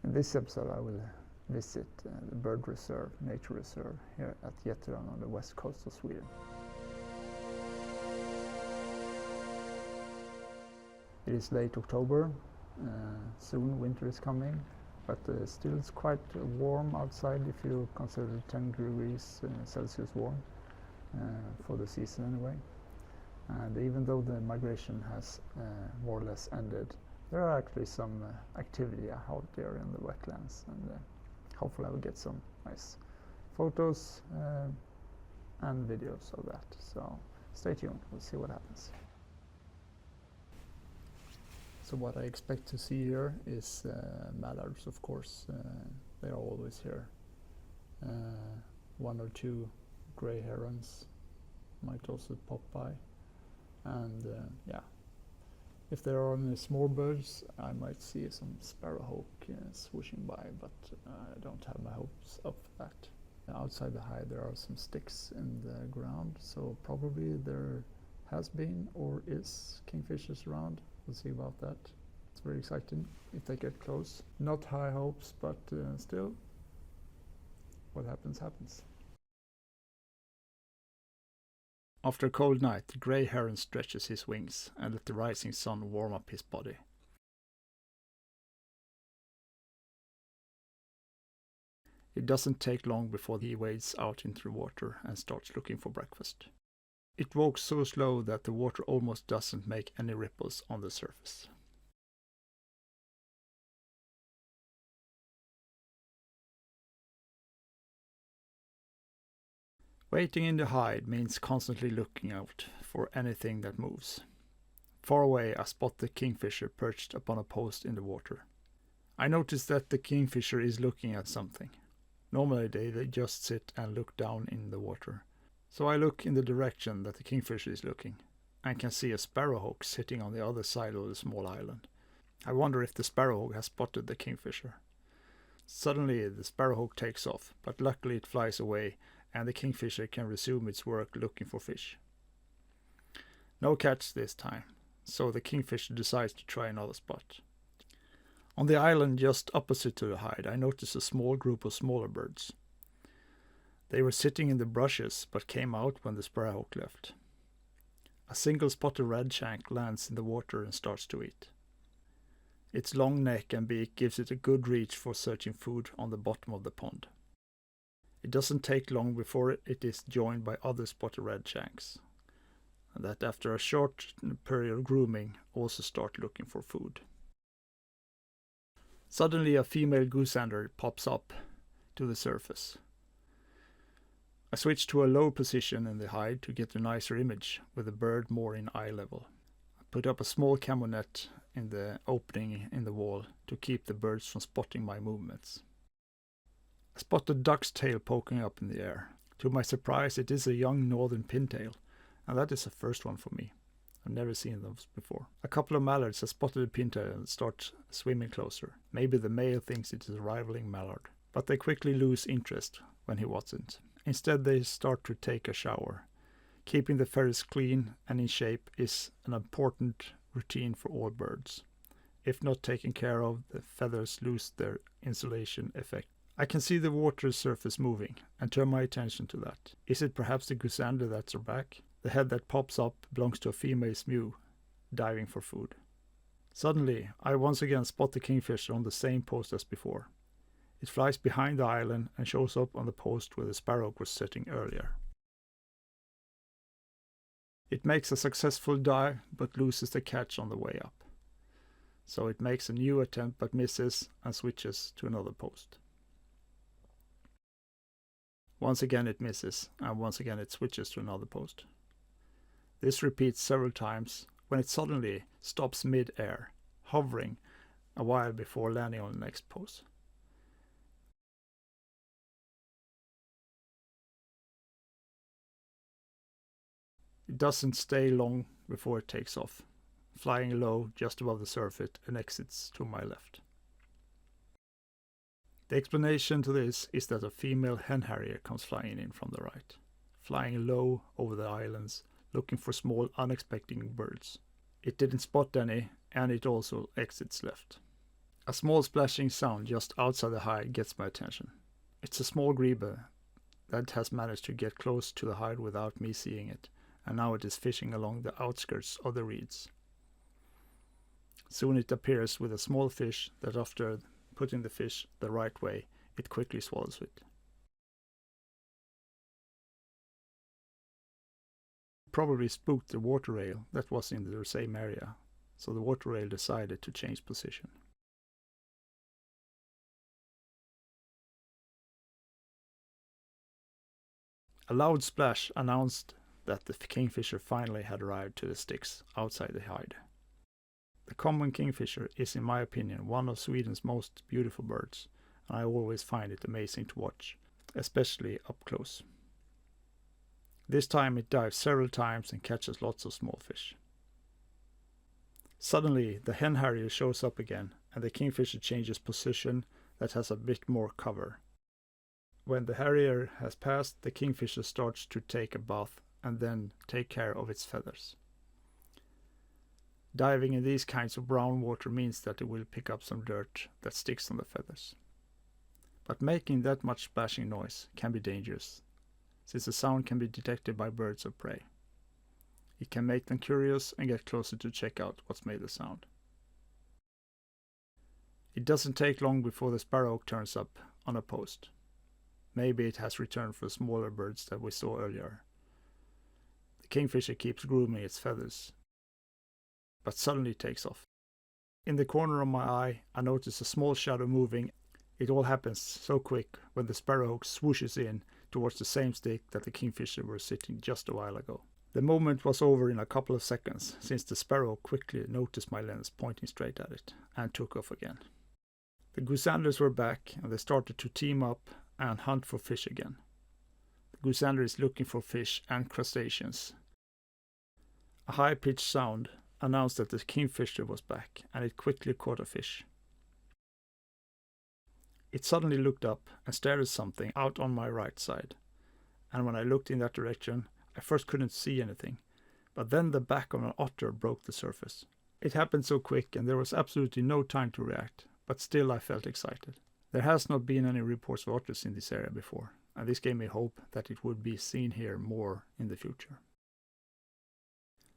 In this episode I will visit the bird reserve, nature reserve here at Getterön on the west coast of Sweden. It is late October, soon winter is coming, but still it's quite warm outside if you consider 10 degrees Celsius warm for the season anyway. And even though the migration has more or less ended, there are actually some activity out there in the wetlands, and hopefully I will get some nice photos and videos of that. So stay tuned, we'll see what happens. So what I expect to see here is mallards, of course. They are always here. One or two gray herons might also pop by. And yeah, if there are any small birds, I might see some sparrowhawk swooshing by, but I don't have my hopes up for that. Outside the hide there are some sticks in the ground, so probably there has been or is kingfishers around. We'll see about that. It's very exciting if they get close. Not high hopes, but still, what happens, happens. After a cold night, the grey heron stretches his wings and let the rising sun warm up his body. It doesn't take long before he wades out into the water and starts looking for breakfast. It walks so slow that the water almost doesn't make any ripples on the surface. Waiting in the hide means constantly looking out for anything that moves. Far away I spot the kingfisher perched upon a post in the water. I notice that the kingfisher is looking at something. Normally they just sit and look down in the water. So I look in the direction that the kingfisher is looking, and can see a sparrowhawk sitting on the other side of the small island. I wonder if the sparrowhawk has spotted the kingfisher. Suddenly the sparrowhawk takes off, but luckily it flies away, and the kingfisher can resume its work looking for fish. No catch this time, so the kingfisher decides to try another spot. On the island just opposite to the hide, I notice a small group of smaller birds. They were sitting in the bushes, but came out when the sparrowhawk left. A single spotted redshank lands in the water and starts to eat. Its long neck and beak gives it a good reach for searching food on the bottom of the pond. It doesn't take long before it is joined by other spotted redshanks, and that after a short period of grooming also start looking for food. Suddenly a female goosander pops up to the surface. I switch to a low position in the hide to get a nicer image with the bird more in eye level. I put up a small camo net in the opening in the wall to keep the birds from spotting my movements. I spot a duck's tail poking up in the air. To my surprise, it is a young northern pintail, and that is the first one for me. I've never seen those before. A couple of mallards have spotted a pintail and start swimming closer. Maybe the male thinks it is a rivaling mallard, but they quickly lose interest when he wasn't. Instead they start to take a shower. Keeping the feathers clean and in shape is an important routine for all birds. If not taken care of, the feathers lose their insulation effect. I can see the water surface moving and turn my attention to that. Is it perhaps the goosander that's back? The head that pops up belongs to a female mew, diving for food. Suddenly, I once again spot the kingfisher on the same post as before. It flies behind the island and shows up on the post where the sparrowhawk was sitting earlier. It makes a successful dive but loses the catch on the way up. So it makes a new attempt but misses and switches to another post. Once again it misses, and once again it switches to another post. This repeats several times when it suddenly stops mid-air, hovering a while before landing on the next post. It doesn't stay long before it takes off, flying low just above the surface and exits to my left. The explanation to this is that a female hen harrier comes flying in from the right, flying low over the islands, looking for small unexpected birds. It didn't spot any, and it also exits left. A small splashing sound just outside the hide gets my attention. It's a small grebe that has managed to get close to the hide without me seeing it, and now it is fishing along the outskirts of the reeds. Soon it appears with a small fish that after putting the fish the right way, it quickly swallows it. Probably spooked the water rail that was in the same area, so the water rail decided to change position. A loud splash announced that the kingfisher finally had arrived to the sticks outside the hide. The common kingfisher is, in my opinion, one of Sweden's most beautiful birds, and I always find it amazing to watch, especially up close. This time it dives several times and catches lots of small fish. Suddenly the hen harrier shows up again, and the kingfisher changes position that has a bit more cover. When the harrier has passed, the kingfisher starts to take a bath and then take care of its feathers. Diving in these kinds of brown water means that it will pick up some dirt that sticks on the feathers. But making that much splashing noise can be dangerous, since the sound can be detected by birds of prey. It can make them curious and get closer to check out what's made the sound. It doesn't take long before the sparrowhawk turns up on a post. Maybe it has returned for the smaller birds that we saw earlier. The kingfisher keeps grooming its feathers, but suddenly takes off. In the corner of my eye, I notice a small shadow moving. It all happens so quick when the sparrowhawk swooshes in towards the same stick that the kingfisher were sitting just a while ago. The moment was over in a couple of seconds, since the sparrow quickly noticed my lens pointing straight at it and took off again. The goosander's were back and they started to team up and hunt for fish again. The goosander is looking for fish and crustaceans. A high-pitched sound announced that the kingfisher was back, and it quickly caught a fish. It suddenly looked up and stared at something out on my right side, and when I looked in that direction, I first couldn't see anything, but then the back of an otter broke the surface. It happened so quick and there was absolutely no time to react, but still I felt excited. There has not been any reports of otters in this area before, and this gave me hope that it would be seen here more in the future.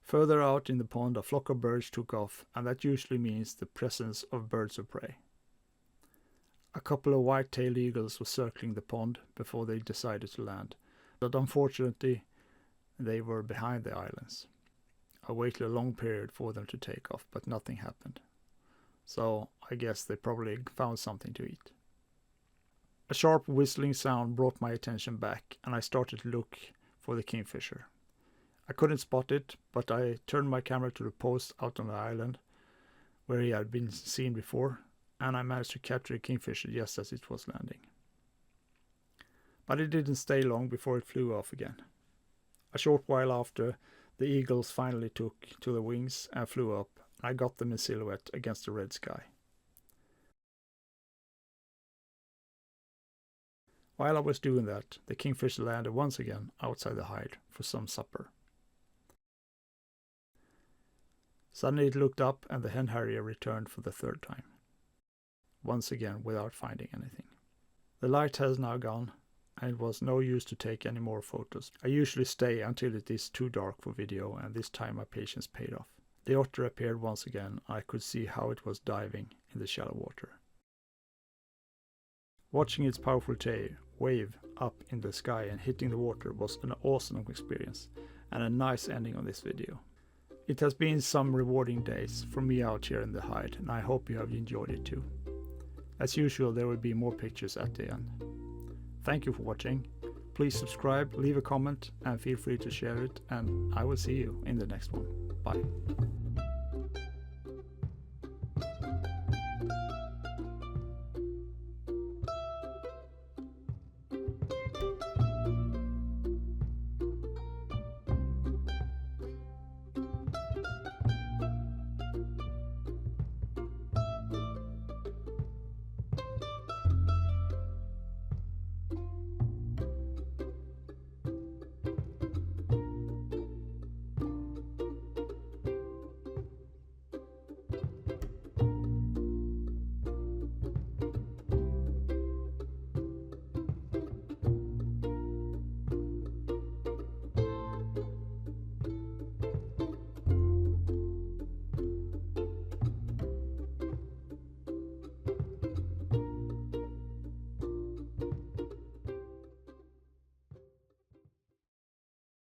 Further out in the pond, a flock of birds took off, and that usually means the presence of birds of prey. A couple of white-tailed eagles were circling the pond before they decided to land, but unfortunately they were behind the islands. I waited a long period for them to take off, but nothing happened. So I guess they probably found something to eat. A sharp whistling sound brought my attention back, and I started to look for the kingfisher. I couldn't spot it, but I turned my camera to the post out on the island where he had been seen before, and I managed to capture the kingfisher just as it was landing. But it didn't stay long before it flew off again. A short while after, the eagles finally took to the wings and flew up, and I got them in silhouette against the red sky. While I was doing that, the kingfisher landed once again outside the hide for some supper. Suddenly it looked up and the hen harrier returned for the third time, once again without finding anything. The light has now gone, and it was no use to take any more photos. I usually stay until it is too dark for video, and this time my patience paid off. The otter appeared once again. I could see how it was diving in the shallow water. Watching its powerful tail wave up in the sky and hitting the water was an awesome experience and a nice ending on this video. It has been some rewarding days for me out here in the hide, and I hope you have enjoyed it too. As usual, there will be more pictures at the end. Thank you for watching. Please subscribe, leave a comment, and feel free to share it, and I will see you in the next one. Bye.